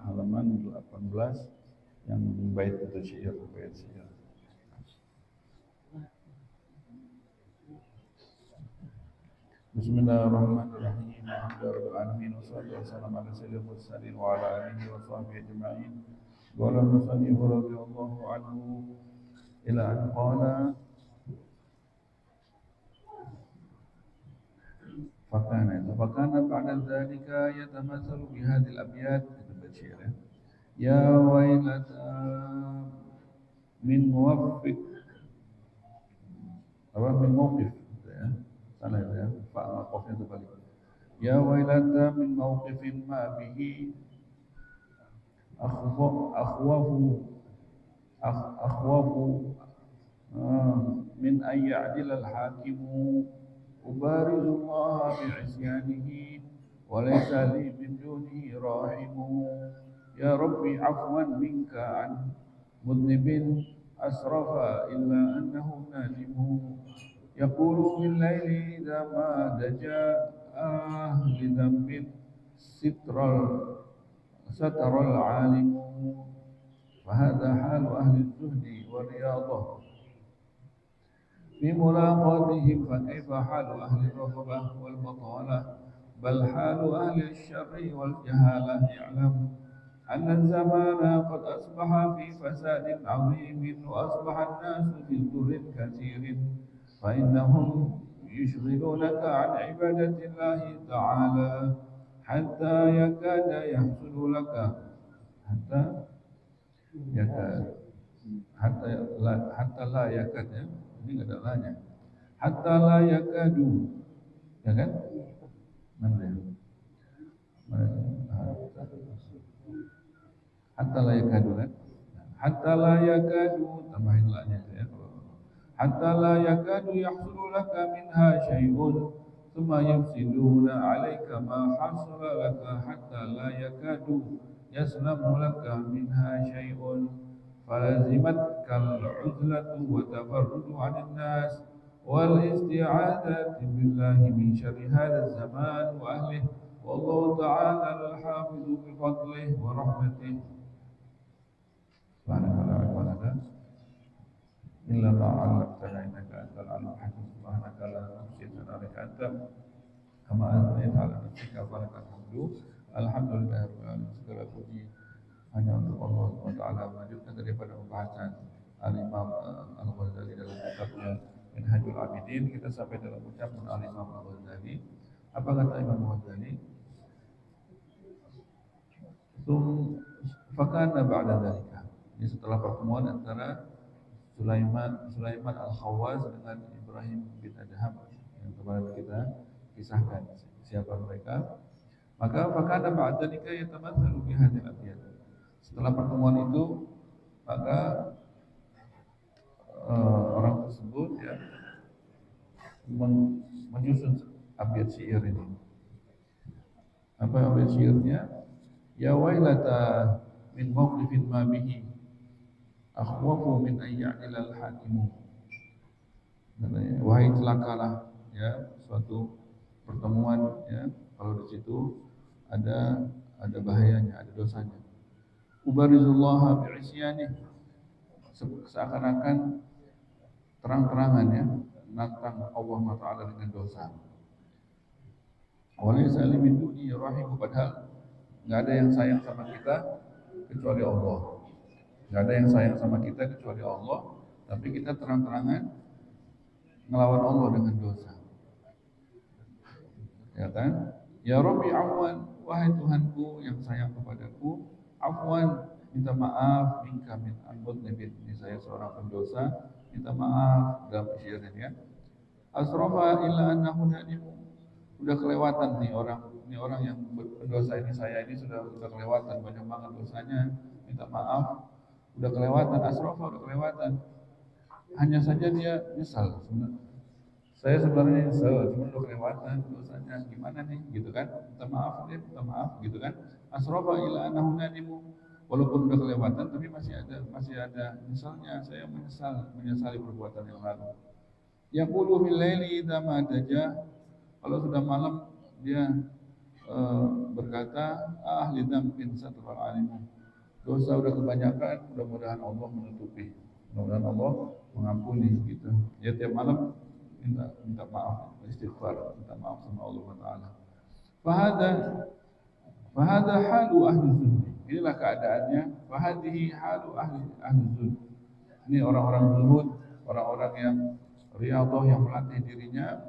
Halaman 18 yang bait itu syair. Bismillahirrahmanirrahim. Alhamdulillahirabbil alamin wassalatu wassalamu ala sayyidil mursalin wa ala alihi wa sahbihi ajma'in. Qala al-musannif radhiyallahu anhu ila an qala fakana ba'da dhalika yatamathalu bi hadhihi al-abyat al-bashir. Ya wailata min muwaffiq min mawqif salah ya fa maqafnya terbalik. Ya wailata min mawqifin ma bihi akhwafu min an ya'dil al-hakimu ubarizu Allah bi'isyanihi wa laysa li min dunihi rahimu. Ya Rabbi afwan minka an mudnibin asrafa illa annahu nadimu. Yaqulu bil laili idza ma daja li dhanbin satral alimu. Fahadha halu ahli zuhdi wal riyadah fi mulaqatihim, fa kaifa halu ahli raghbah wal batalah, bal halu ahli syarri wal jahalah. Ya'lam anna az-zamana qad asbaha fi fasadin 'azimin wa asbaha an-nasu fi dhurrin katsirin, fa innahum yushghilunaka 'an ibadati Allahi ta'ala hatta yakada yahsulu laka hatta la yakad ya. Ini enggak ada lanya. Hatta la yakadu. Ya kan? Mana dia? Hatta la yakadu kan? Hatta la yakadu, tambahin lanya ya. Hatta la yakadu yahsulu laka minha syai'un thumma yufsiduna 'alaika ma hasala laka hatta la yakadu yaslamu laka minha syai'un. Falazimatkal 'uzlatu wa tafarrudu 'anil nas wal isti'adzatu billahi min syarri hadzal zaman wa ahlihi. Wallahu ta'ala al-hafidhu bi fadlihi wa rahmatihi. Subhanallah illa ma 'allamtana innaka antal 'alimul hakim. Subhanaka la nuhsi sana'aka anta kama asnaita 'ala nafsika. Alhamdulillahirabbil alamin. Segala puji hanya untuk Allah SWT. Melanjutkan daripada pembahasan Al-Imam Al-Ghazali dalam kitabnya Minhajul Abidin, kita sampai dalam ucapan Al-Imam Al-Ghazali. Apa kata Imam Al-Ghazali? Fakana ba'da dzalika. Ini setelah pertemuan antara Sulaiman Al-Khawwas dengan Ibrahim bin Adham yang kemarin kita kisahkan siapa mereka. Maka fakana ba'da dzalika yatamatsalu bi hadhil abyad. Setelah pertemuan itu, maka orang tersebut ya menyusun abyad syair ini. Apa abyad syairnya? Ya wailata min mawqifin ma bihi akhwafu min ayya'ilal hakimu. Wahai celakalah ya suatu pertemuan ya, kalau di situ ada bahayanya, ada dosanya. Ubarizullaha bi'isyanih, seakan-akan terang-terangan ya menantang Allah Ta'ala dengan dosa. Walaysa limin duni rahimu, padahal nggak ada yang sayang sama kita kecuali Allah. Nggak ada yang sayang sama kita kecuali Allah, tapi kita terang-terangan ngelawan Allah dengan dosa. Ya kan? Ya Rabbi afwan, wahai Tuhanku yang sayang kepadaku, afwan, minta maaf, minka min anbud nabi, ini saya seorang pendosa, minta maaf dalam syairnya ya. Asrafa illa annahu nadimu, udah kelewatan nih orang yang berdosa ini, saya ini sudah kelewatan, banyak banget dosanya, minta maaf, udah kelewatan. Asrafa udah kelewatan, hanya saja dia nyesal. Saya sebenarnya nyesal, cuma udah kelewatan dosanya, gimana nih gitu kan, minta maaf dia, minta maaf gitu kan. Asrafa ila annahu nadimu, walaupun udah kelewatan tapi masih ada nyesalnya, saya menyesali perbuatan yang lalu. Yaqulu bil laili idza ma daja, kalau sudah malam dia berkata, ahli dzambin satral alimu, dosa udah kebanyakan, mudah-mudahan Allah menutupi, mudah-mudahan Allah mengampuni gitu. Ya tiap malam minta maaf, istighfar, minta maaf sama Allah Taala. Fahada halu ahli zuhud. Inilah keadaannya. Fahadihi halu ahli zuhud. Ini orang-orang zuhud, orang-orang yang riyadhah, yang melatih dirinya.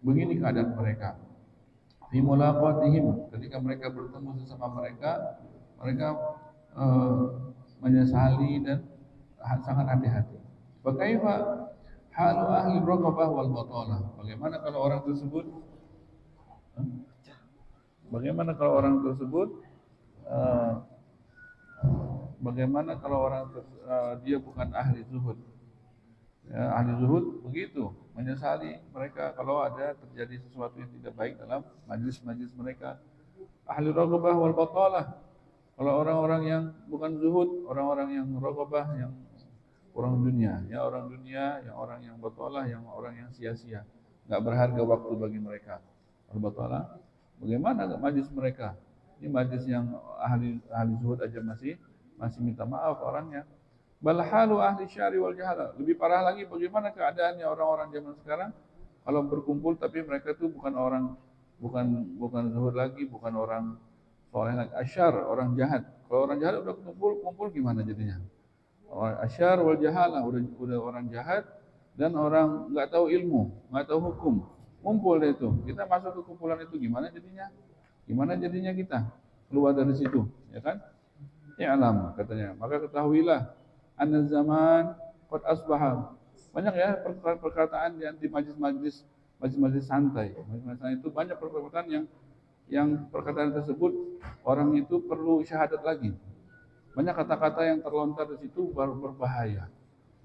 Begini keadaan mereka. Fi mulaqatihim, ketika mereka bertemu sesama mereka menyesali dan sangat hati-hati. Fakaifa halu ahli raqabah wal batalah. Bagaimana kalau orang tersebut dia bukan ahli zuhud. Ya, ahli zuhud begitu, menyesali mereka kalau ada terjadi sesuatu yang tidak baik dalam majlis-majlis mereka. Ahli raqabah wal batalah, kalau orang-orang yang bukan zuhud, orang-orang yang raqabah, yang orang dunia, yang orang yang batalah, yang orang yang sia-sia, enggak berharga waktu bagi mereka. Al-batalah, bagaimana majlis mereka? Ini majlis yang ahli zuhud aja masih minta maaf orangnya. Bal halu ahli syari wal jahala, lebih parah lagi bagaimana keadaannya orang-orang zaman sekarang kalau berkumpul tapi mereka itu bukan zuhud lagi, bukan orang soleh lagi, asyar, orang jahat. Kalau orang jahat udah kumpul gimana jadinya? Orang asyar wal jahala, udah orang jahat dan orang nggak tahu ilmu, nggak tahu hukum, ngumpul itu. Kita masuk ke kumpulan itu gimana jadinya? Gimana jadinya kita keluar dari situ, ya kan? I'lam katanya, maka ketahuilah anna zaman qad asbaha. Banyak ya perkataan di anti majlis santai. Majlis santai itu banyak perkataan yang perkataan tersebut orang itu perlu syahadat lagi. Banyak kata-kata yang terlontar di situ berbahaya.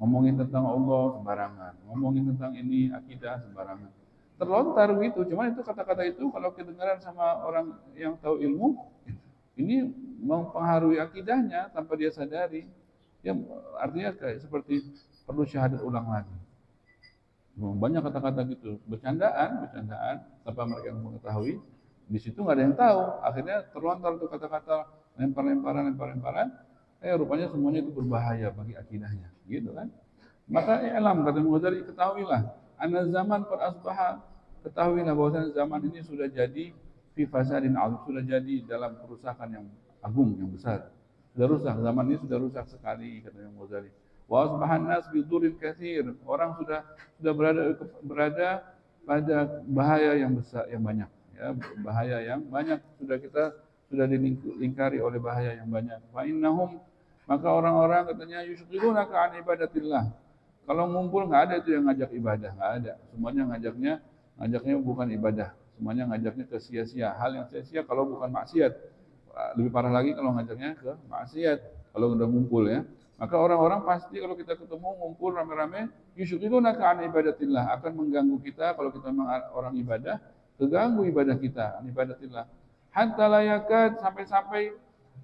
Ngomongin tentang Allah sembarangan, ngomongin tentang ini akidah sembarangan. Terlontar gitu, cuma itu kata-kata itu kalau kedengaran sama orang yang tahu ilmu, ini mempengaruhi akidahnya tanpa dia sadari. Ya, artinya kayak seperti perlu syahadat ulang lagi. Banyak kata-kata gitu, bercandaan tanpa mereka mengetahui. Di situ nggak ada yang tahu. Akhirnya terlontar tuh kata-kata lemparan. Rupanya semuanya itu berbahaya bagi akidahnya, gitu kan? Maka i'lam, kata Ghazali, ketahuilah, anna zaman qad asbaha, ketahuilah bahwasanya zaman ini sudah jadi fi fasadin 'azim, sudah jadi dalam kerusakan yang agung, yang besar. sudah rusak, zaman ini sudah rusak sekali, kata Imam Ghazali. Wa asbahan nas bi dzurrin katsir. Orang sudah berada pada bahaya yang besar, yang banyak, ya, bahaya yang banyak sudah dilingkari oleh bahaya yang banyak. Fa innahum, maka orang-orang katanya yusyghiluna ka an ibadatillah. Kalau ngumpul nggak ada itu yang ngajak ibadah, nggak ada. Semuanya ngajaknya bukan ibadah. Semuanya ngajaknya ke sia-sia. Hal yang sia-sia kalau bukan maksiat. Lebih parah lagi kalau ngajaknya ke maksiat. Kalau udah ngumpul ya. Maka orang-orang pasti kalau kita ketemu ngumpul rame-rame, yusyghiluna ka an ibadatillah, akan mengganggu kita kalau kita memang orang ibadah, keganggu ibadah kita, an ibadatillah. Hatta la yakad, sampai-sampai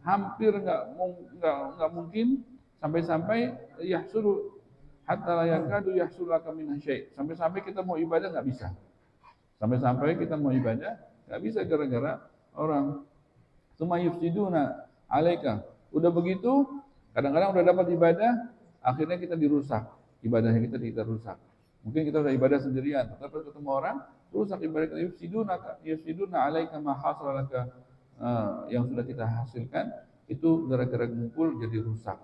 hampir nggak mungkin, sampai-sampai yahsulu, hatta la yakadu yahsulaka min syai', sampai-sampai kita mau ibadah nggak bisa. Sampai-sampai kita mau ibadah nggak bisa gara-gara orang. Tsumma yufsiduna alaika. Udah begitu, kadang-kadang udah dapat ibadah, akhirnya kita dirusak. Ibadahnya kita rusak. Mungkin kita udah ibadah sendirian, tetapi ketemu orang, rusak ibadah kita. Yufsiduna alaika ma hasalaka, yang sudah kita hasilkan, itu gara-gara ngumpul jadi rusak.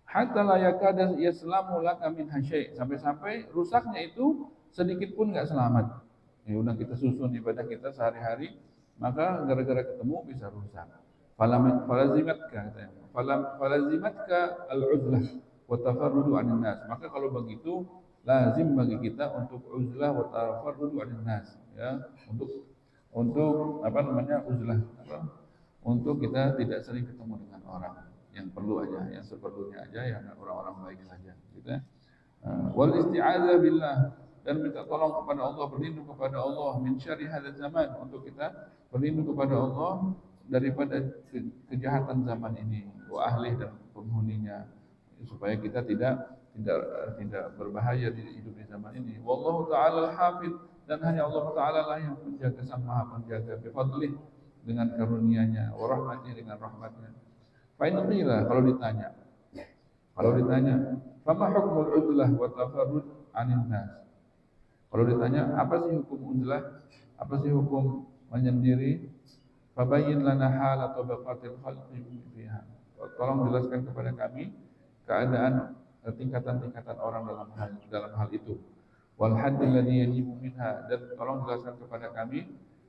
Hatta la yakada yaslamu laka min syai', sampai-sampai rusaknya itu sedikit pun enggak selamat. Ya udah kita susun ibadah kita sehari-hari, maka gara-gara ketemu bisa rusak. Falazimatka katanya. Falazimatka al-uzlah wa tafarrudu 'anil nas. Maka kalau begitu lazim bagi kita untuk uzlah wa tafarrudu 'anil nas, ya, untuk apa namanya, uzlah, untuk kita tidak sering ketemu dengan orang, yang perlu aja, yang seperlunya aja, yang orang-orang baik saja, gitu ya. Wal isti'adzah billah, dan minta tolong kepada Allah, berlindung kepada Allah min syarri hadzal zaman, untuk kita berlindung kepada Allah daripada kejahatan zaman ini, wa ahli, dan penghuninya, supaya kita tidak berbahaya di hidup di zaman ini. Wallahu ta'ala al-hafidz, dan hanya Allah Ta'ala lah yang menjaga, sang maha penjaga, bifadlih, dengan karunia-Nya, wa rahmatnya, dengan rahmatnya. Fa in qila, kalau ditanya, fama hukmul udlah wa tafarrud 'anil nas. Kalau ditanya, apa sih hukum uzlah? Apa sih hukum menyendiri? Fabayyin lana hala tabaqatil khalqi fiha. Tolong jelaskan kepada kami keadaan tingkatan-tingkatan orang dalam hal itu. Wal haddil ladzi yajibu minha, dan tolong jelaskan kepada kami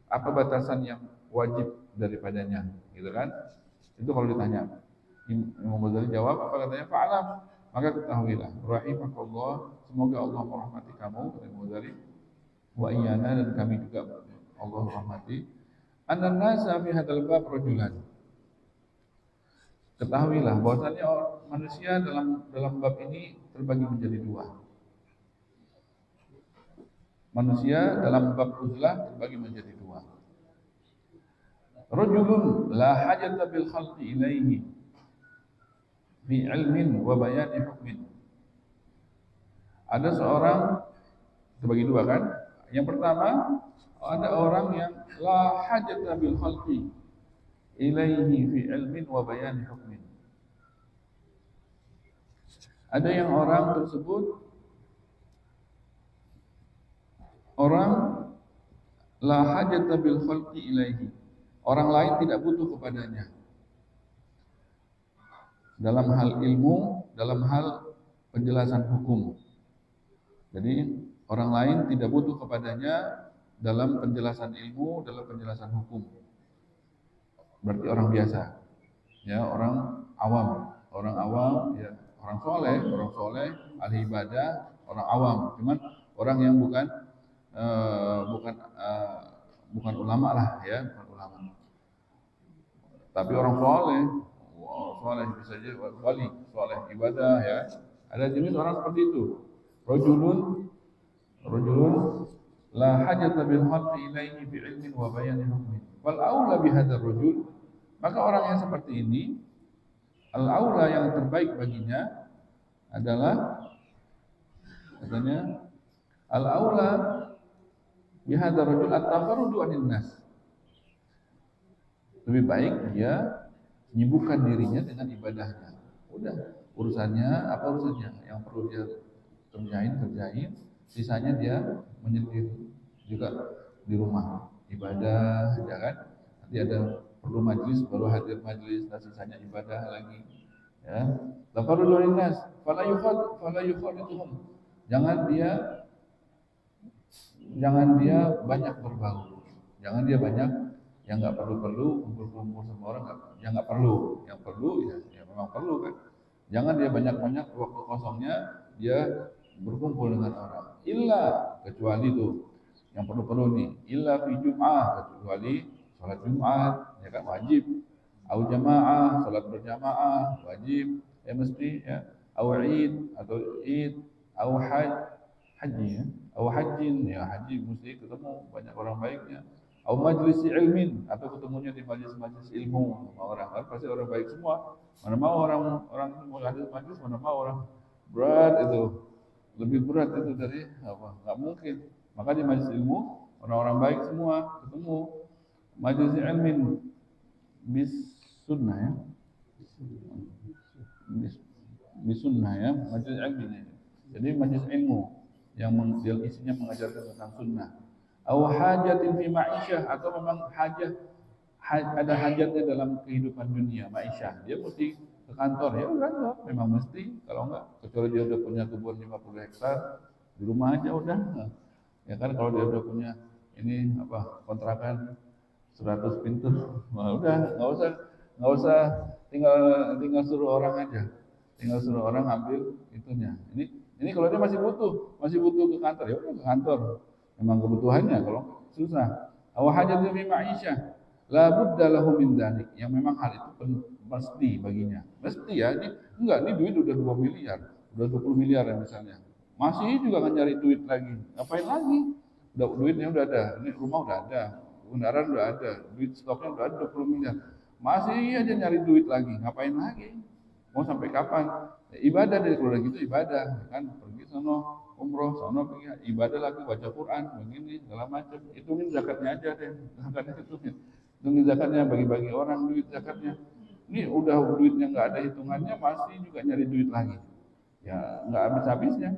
apa batasan yang wajib daripadanya, gitu kan? Itu kalau ditanya. Imam Ghazali jawab, apa katanya? Fa'alam, maka ketahuilah, rahimakallah, semoga Allah merahmati kamu, kata Imam Ghazali, wa iyana, dan kami juga Allah rahmati, annan nasa fi hadzal bab rajulan. Ketahuilah bahwasanya manusia dalam bab ini terbagi menjadi dua. Manusia dalam bab uzlah terbagi menjadi dua. Rajulun la hajata bil khalqi ilaihi fi ilmin wa bayani hukmin. Ada seorang, terbagi dua kan? Yang pertama, ada orang yang la hajata bil khalqi ilaihi fi ilmin wa bayani hukmin. Ada yang orang tersebut, orang la hajata bil khalqi ilaihi, orang lain tidak butuh kepadanya dalam hal ilmu, dalam hal penjelasan hukum. Jadi orang lain tidak butuh kepadanya dalam penjelasan ilmu, dalam penjelasan hukum. Berarti orang biasa, ya, orang awam, ya, orang soleh, ahli ibadah, orang awam. Cuman orang yang bukan ulama lah, ya, bukan ulama. Tapi orang soleh bisa jadi wali, soleh ibadah, ya. Ada jenis orang seperti itu. Rajulun la hajata bil khalqi ilaihi bi ilmin wa bayani hukmin. Wal aula bi hadzal rajul, maka orang yang seperti ini, al aula, yang terbaik baginya adalah, katanya, al aula bi hadzal rajul at-tafarrudu 'anil nas. Lebih baik dia menyibukkan dirinya dengan ibadahnya. Udah, urusannya, yang perlu dia kerjain, sisanya dia menyendiri juga di rumah, ibadah, ya kan? Nanti ada perlu majlis baru hadir majlis, dan sisanya ibadah lagi. Ya, tafarrudu linnas fala yukhalituhum. Jangan dia banyak berbaur, jangan dia banyak yang nggak perlu kumpul-kumpul sama orang, yang nggak perlu, yang perlu ya memang perlu kan. Jangan dia banyak-banyak waktu kosongnya dia berkumpul dengan orang. Illa, kecuali itu yang perlu-perlu nih, illa fi jum'ah, kecuali sholat Jumat ya kan wajib, au jamaah, sholat berjamaah wajib ya mesti ya, au id atau id, au haji ya, au hajin ya haji mesti ketemu banyak orang baiknya, au majlis ilmin atau ketemunya di majlis-majlis ilmu sama orang, kan pasti orang baik semua. Mana mau orang mau hadir majlis, mana mau orang berat itu, lebih berat itu dari apa, nggak mungkin. Maka di majlis ilmu orang-orang baik semua ketemu. Majlis ilmin bis sunnah ya, bis sunnah ya, majlis ilmin ya. Jadi majlis ilmu yang isinya mengajarkan tentang sunnah. Aw hajatin fi ma'isyah, atau memang ada hajatnya dalam kehidupan dunia, ma'isyah. Dia mesti ke kantor, ya kantor, memang mesti. Kalau enggak, kecuali dia udah punya kebun 50 hektar, di rumah aja udah. Ya kan kalau dia udah punya ini apa kontrakan 100 pintu, nah udah nggak usah tinggal suruh orang aja, tinggal suruh orang ambil itunya. Ini kalau dia masih butuh ke kantor, ya udah ke kantor. Memang kebutuhannya, kalau susah. Aw hajatun fi ma'isyah la budda lahu min dzalik, yang memang hal itu mesti baginya. Mesti ya, ini duit udah 2 miliar, udah 20 miliar ya misalnya. Masih juga kan nyari duit lagi. Ngapain lagi? Duitnya udah ada, ini rumah udah ada, kendaraan udah ada, duit stoknya udah ada 20 miliar. Masih aja nyari duit lagi. Ngapain lagi? Mau sampai kapan? Ya, ibadah dari keluarga gitu, ibadah kan, pergi sono umroh, sono pergi ibadah lagi, baca Quran, begini segala macam. Hitungin zakatnya aja deh, zakatnya hitungin zakatnya, bagi-bagi orang duit zakatnya. Ini udah duitnya nggak ada hitungannya, masih juga nyari duit lagi. Ya nggak habis-habisnya.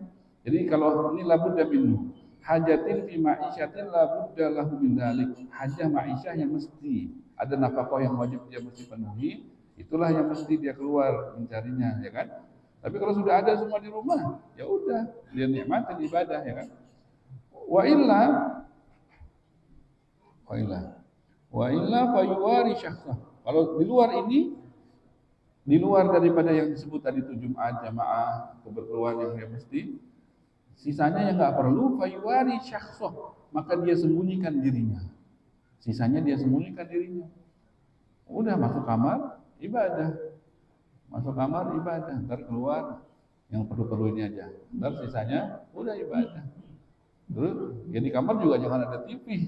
Jadi kalau ini labudda minhu, hajatin fi ma'isyatin labudda lahu min dzalik. Hajah ma'isyah yang mesti ada nafkah yang wajib dia mesti penuhi, itulah yang mesti dia keluar mencarinya, ya kan? Tapi kalau sudah ada semua di rumah, ya udah dia nikmatin ibadah, ya kan? Wa illa wa illa wa illa fayuwari syakhsah. Kalau di luar ini, di luar daripada yang disebut tadi itu Jumat, jamaah, keberkeluargaan yang dia mesti, sisanya yang nggak perlu, fayuwari syakhsah, maka dia sembunyikan dirinya. Sisanya dia sembunyikan dirinya. Udah masuk kamar, ibadah. Masuk kamar, ibadah. Ntar keluar, yang perlu-perlu ini aja. Ntar sisanya, udah ibadah. Terus, ya di kamar juga jangan ada TV.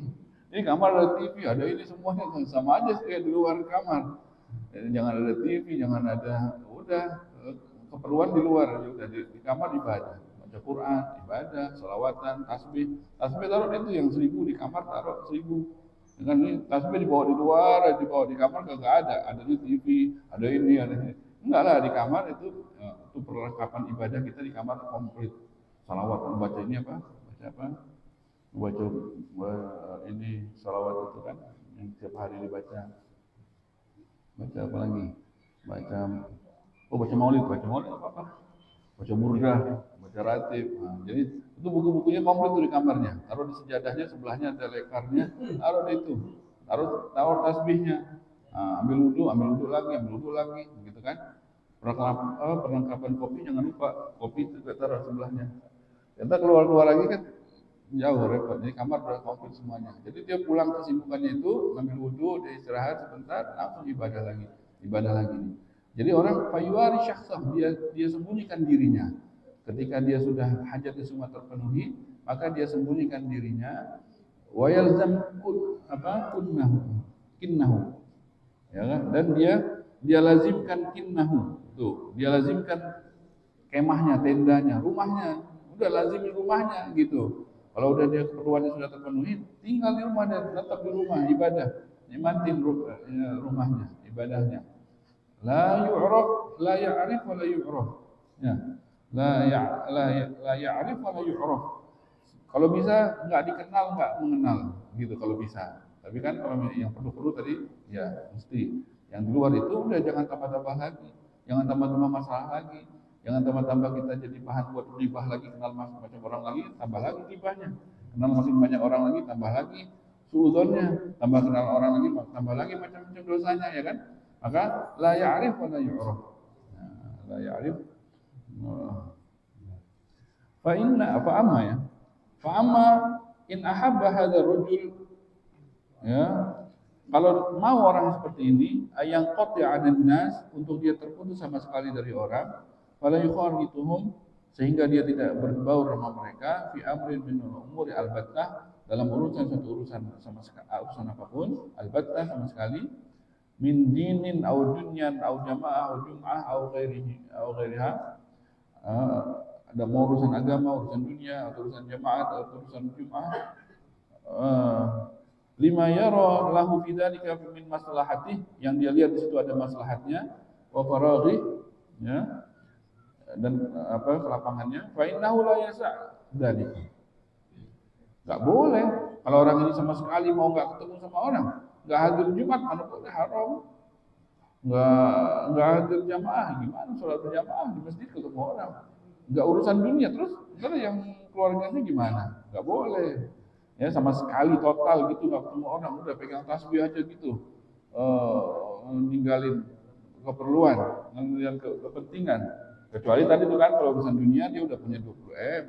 Ini kamar ada TV, ada ini semuanya sama aja kayak di luar kamar. Jangan ada TV, jangan ada, udah keperluan di luar, ya udah di kamar ibadah, baca Quran, ibadah, sholawatan, tasbih taruh itu yang 1000 di kamar, taruh 1000. Dengan ini tasbih dibawa di luar, dibawa di kamar kagak ada di TV, ada ini, enggak lah, di kamar itu perlengkapan ibadah kita di kamar komplit. Sholawat, baca ini apa? Baca ini sholawat itu kan yang setiap hari dibaca. Baca apa lagi? Baca maulid apa? Baca burdah, baca ratib. Nah, jadi itu buku-bukunya komplit tuh di kamarnya. Taruh di sejadahnya, sebelahnya ada lekarnya, taruh di itu. Taruh tasbihnya. Nah, ambil wudhu lagi, gitu kan? Perlengkapan kopi jangan lupa, kopi itu taruh sebelahnya. Kita keluar lagi kan jauh repot. Jadi kamar udah komplit semuanya. Jadi dia pulang kesibukannya itu, ambil wudhu, dia istirahat sebentar, langsung ibadah lagi. Jadi orang fayuwari syakhsah, dia sembunyikan dirinya. Ketika dia sudah hajatnya semua terpenuhi, maka dia sembunyikan dirinya. Wa yalzam kinnahu. Ya kan? Dan dia lazimkan kinnahu. Tuh, dia lazimkan kemahnya, tendanya, rumahnya. Udah lazimin rumahnya gitu. Kalau udah dia keperluannya sudah terpenuhi, tinggal di rumah dan tetap di rumah ibadah, nikmatin rumahnya, ibadahnya. La yu'raf, la ya'rif wa la yu'raf. Ya. La ya'rif wa la yu'raf. Kalau bisa enggak dikenal, enggak mengenal gitu kalau bisa. Tapi kan kalau yang perlu-perlu tadi ya mesti. Yang di luar itu udah jangan tambah-tambah lagi, jangan tambah-tambah masalah lagi, jangan tambah-tambah kita jadi bahan buat ribah lagi, kenal macam orang lagi, tambah lagi ribahnya, kenal makin banyak orang lagi, tambah lagi suudzonnya, tambah kenal orang lagi, tambah lagi macam-macam dosanya ya kan? Maka la ya'rif wa la yu'raf. Nah, la ya'rif fa inna fa amma ya. Fa amma in ahabba hadzal rajul ya, kalau mau orang seperti ini yang qati'a anan nas, untuk dia terputus sama sekali dari orang, fala yukharituhum, sehingga dia tidak berbaur sama mereka fi amrin min umuri albattah, dalam satu urusan sama sekali, urusan apapun albattah sama sekali, min dinin au dunyan au jamaah au jum'ah au ghairiha, ada mau urusan agama, urusan dunia, atau urusan jamaah, atau urusan jum'ah, lima yara lahu bidzalika min maslahatih, yang dia lihat di situ ada maslahatnya, wa faraghi ya, dan kelapangannya, fa innahu la yasa' dzalik. Enggak boleh kalau orang ini sama sekali mau enggak ketemu sama orang, enggak hadir Jumat, mana boleh, haram. Enggak hadir jamaah, gimana sholat berjamaah di masjid ketemu orang? Enggak urusan dunia, terus yang keluarganya gimana? Enggak boleh. Ya sama sekali total gitu nggak ketemu orang, udah pegang tasbih aja gitu, ninggalin keperluan, ninggalin kepentingan. Kecuali tadi tuh kan kalau urusan dunia dia udah punya 20 M.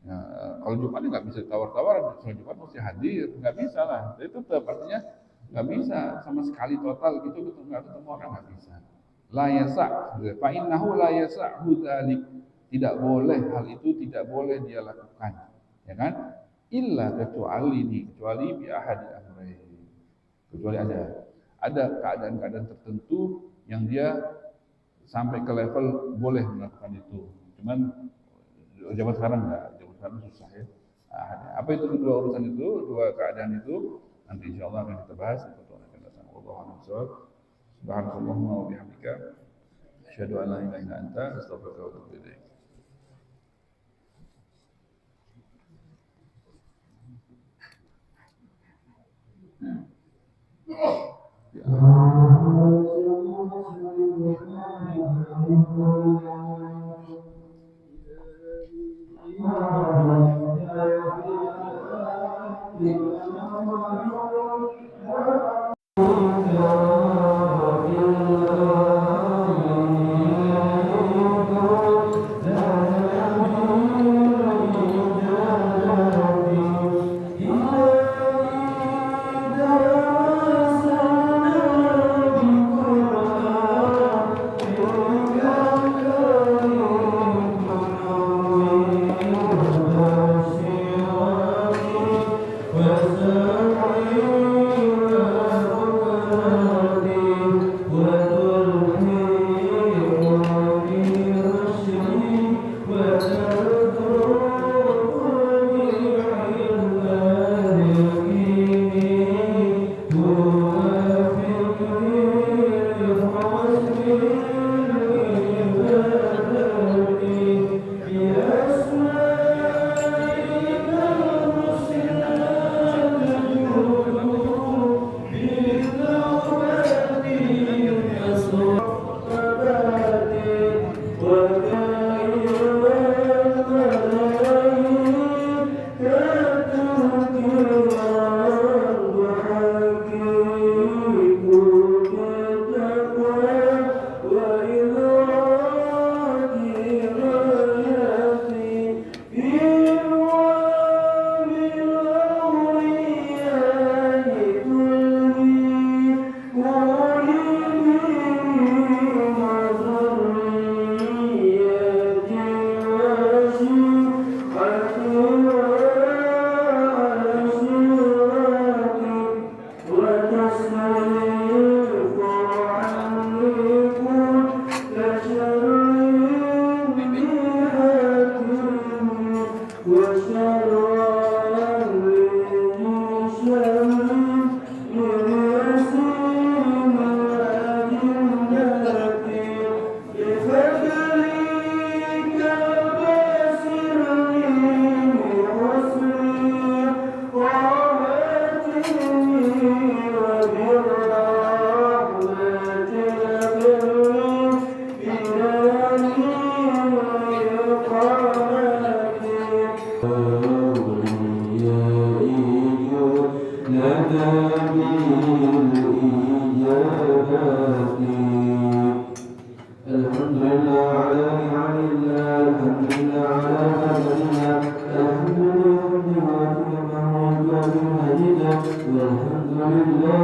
Ya, kalau Jumat nggak bisa tawar-tawar, soal Jumat mesti hadir, nggak bisa lah. Itu tetap artinya nggak bisa sama sekali total gitu nggak ketemu orang, nggak bisa. La yasa, fa innahu la yasa'hu dzalik. Tidak boleh, hal itu tidak boleh dia lakukan, ya kan? Illa kecuali bi ahadi amrayn, kecuali ada keadaan-keadaan tertentu yang dia sampai ke level boleh melakukan itu. Cuman zaman sekarang enggak, zaman sekarang susah ya. Apa itu kedua urusan itu, dua keadaan itu, nanti insyaallah akan kita bahas di pertemuan akan datang. Wallahu a'lam bishawab. Subhanallahumma wa bihamdika, asyhadu an la ilaha illa anta, astaghfiruka wa atubu ilaik. الحمد لله على نعم الله، الحمد لله على فضلنا، الحمد لله بما هو كافٍ مجيدا، والحمد لله